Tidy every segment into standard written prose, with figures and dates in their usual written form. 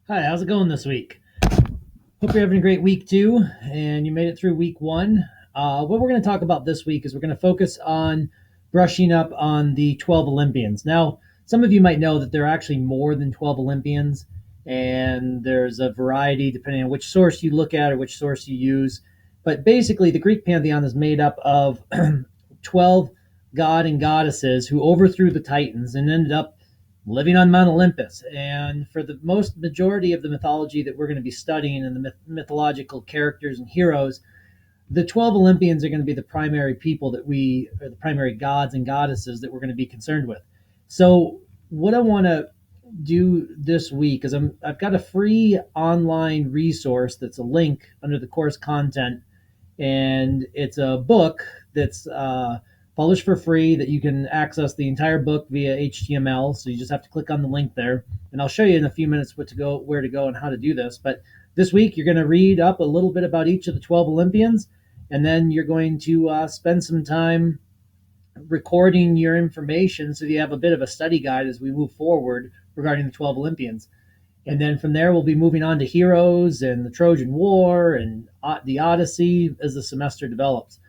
Hi, how's it going this week? Hope you're having a great week too, and you made it through week one. What we're going to talk about this week is we're going to focus on brushing up on the 12 Olympians. Now, some of you might know that there are actually more than 12 Olympians, and there's a variety depending on which source you look at or which source you use. But basically, the Greek pantheon is made up of 12 god and goddesses who overthrew the Titans and ended up living on Mount Olympus. And for the most majority of the mythology that we're going to be studying and the mythological characters and heroes, the 12 Olympians are going to be the primary people or the primary gods and goddesses that we're going to be concerned with. So, what I want to do this week is I've got a free online resource that's a link under the course content, and it's a book that's published for free that you can access the entire book via HTML. So you just have to click on the link there, and I'll show you in a few minutes where to go, and how to do this. But this week you're going to read up a little bit about each of the 12 Olympians, and then you're going to spend some time recording your information so that you have a bit of a study guide as we move forward regarding the 12 Olympians. And then from there, we'll be moving on to heroes and the Trojan War and the Odyssey as the semester develops.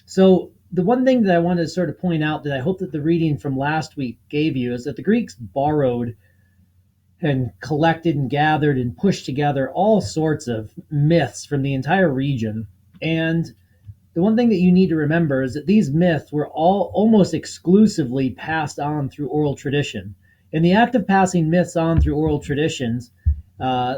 So the one thing that I wanted to sort of point out that I hope that the reading from last week gave you is that the Greeks borrowed and collected and gathered and pushed together all sorts of myths from the entire region. And the one thing that you need to remember is that these myths were all almost exclusively passed on through oral tradition. And the act of passing myths on through oral traditions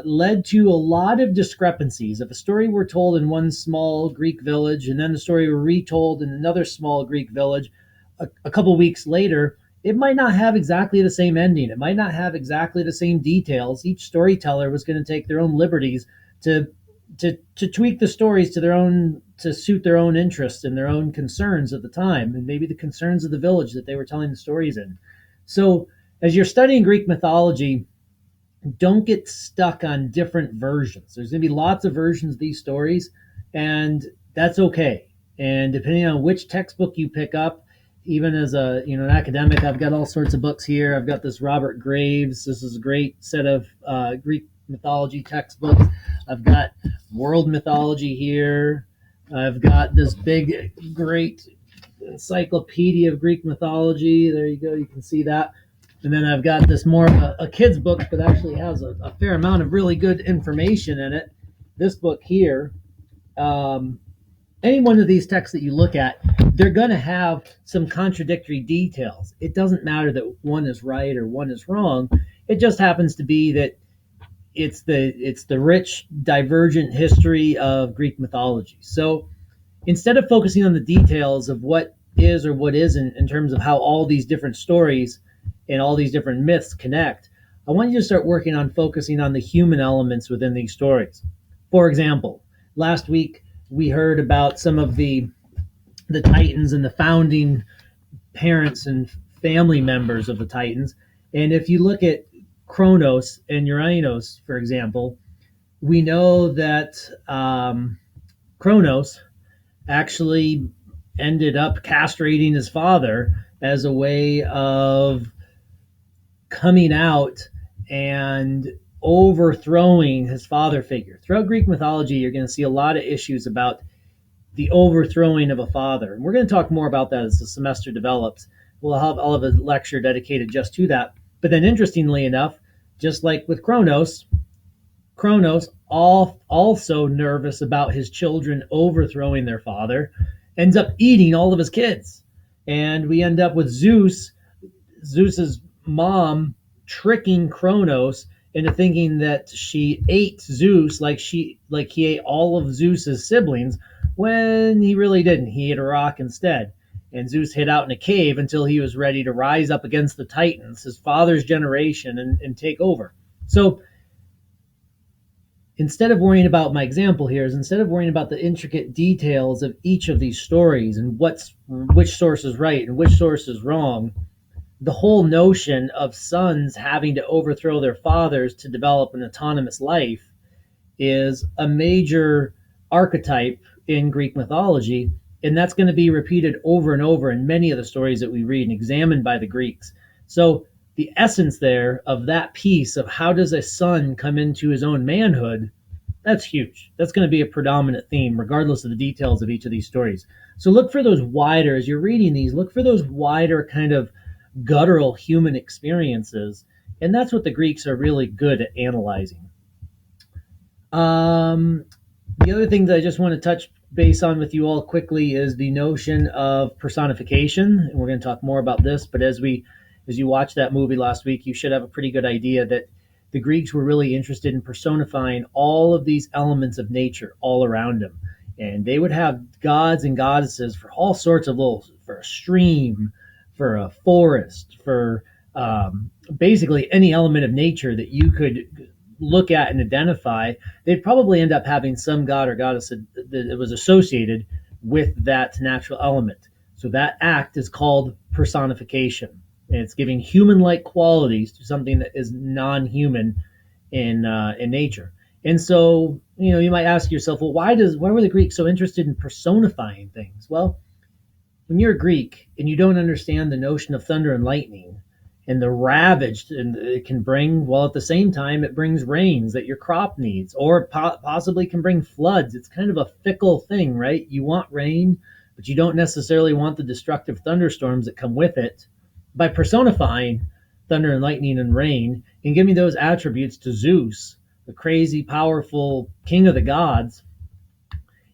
led to a lot of discrepancies. If a story were told in one small Greek village and then the story were retold in another small Greek village a couple weeks later, it might not have exactly the same ending. It might not have exactly the same details. Each storyteller was going to take their own liberties to tweak the stories to suit their own interests and their own concerns at the time, and maybe the concerns of the village that they were telling the stories in. So, as you're studying Greek mythology, don't get stuck on different versions. There's going to be lots of versions of these stories, and that's okay. And depending on which textbook you pick up, even as an academic, I've got all sorts of books here. I've got this Robert Graves. This is a great set of Greek mythology textbooks. I've got world mythology here. I've got this big, great encyclopedia of Greek mythology. There you go. You can see that. And then I've got this more of a kid's book, but actually has a fair amount of really good information in it. This book here, any one of these texts that you look at, they're going to have some contradictory details. It doesn't matter that one is right or one is wrong. It just happens to be that it's the rich, divergent history of Greek mythology. So instead of focusing on the details of what is or what isn't in terms of how all these different stories and all these different myths connect, I want you to start working on focusing on the human elements within these stories. For example, last week we heard about some of the Titans and the founding parents and family members of the Titans. And if you look at Kronos and Uranus, for example, we know that Kronos actually ended up castrating his father as a way of coming out and overthrowing his father figure. Throughout Greek mythology, you're going to see a lot of issues about the overthrowing of a father. And we're going to talk more about that as the semester develops. I'll have a lecture dedicated just to that. But then interestingly enough, just like with Kronos also nervous about his children overthrowing their father, ends up eating all of his kids. And we end up with Zeus's mom tricking Kronos into thinking that she ate Zeus like he ate all of Zeus's siblings, when he really didn't. He ate a rock instead. And Zeus hid out in a cave until he was ready to rise up against the Titans, his father's generation, and take over. So instead of worrying about instead of worrying about the intricate details of each of these stories and which source is right and which source is wrong, the whole notion of sons having to overthrow their fathers to develop an autonomous life is a major archetype in Greek mythology, and that's going to be repeated over and over in many of the stories that we read and examined by the Greeks. So the essence there of that piece of how does a son come into his own manhood, that's huge. That's going to be a predominant theme, regardless of the details of each of these stories. So look for those wider, as you're reading these, look for those wider kind of guttural human experiences. And that's what the Greeks are really good at analyzing. The other thing that I just want to touch base on with you all quickly is the notion of personification. And we're going to talk more about this, but as you watched that movie last week, you should have a pretty good idea that the Greeks were really interested in personifying all of these elements of nature all around them. And they would have gods and goddesses for all sorts of for a stream, for a forest, for basically any element of nature that you could look at and identify. They'd probably end up having some god or goddess that was associated with that natural element. So that act is called personification. And it's giving human-like qualities to something that is non-human in nature. And so, you might ask yourself, well, why were the Greeks so interested in personifying things? Well, when you're a Greek and you don't understand the notion of thunder and lightning and the ravage it can bring, while at the same time it brings rains that your crop needs, or possibly can bring floods. It's kind of a fickle thing, right? You want rain, but you don't necessarily want the destructive thunderstorms that come with it. By personifying thunder and lightning and rain and giving those attributes to Zeus, the crazy, powerful king of the gods,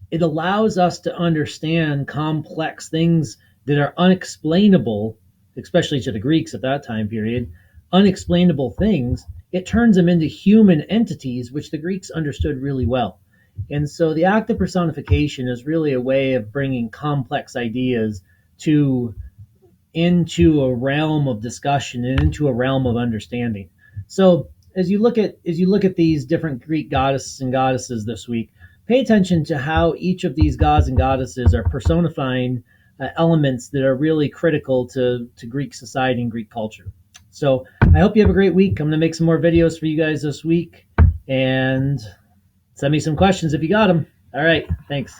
it allows us to understand complex things that are unexplainable, especially to the Greeks at that time period, unexplainable things. It turns them into human entities, which the Greeks understood really well. And so the act of personification is really a way of bringing complex ideas into a realm of discussion and into a realm of understanding. So as you look at these different Greek goddesses and goddesses this week, pay attention to how each of these gods and goddesses are personifying elements that are really critical to Greek society and Greek culture. So I hope you have a great week. I'm going to make some more videos for you guys this week, and send me some questions if you got them. All right, thanks.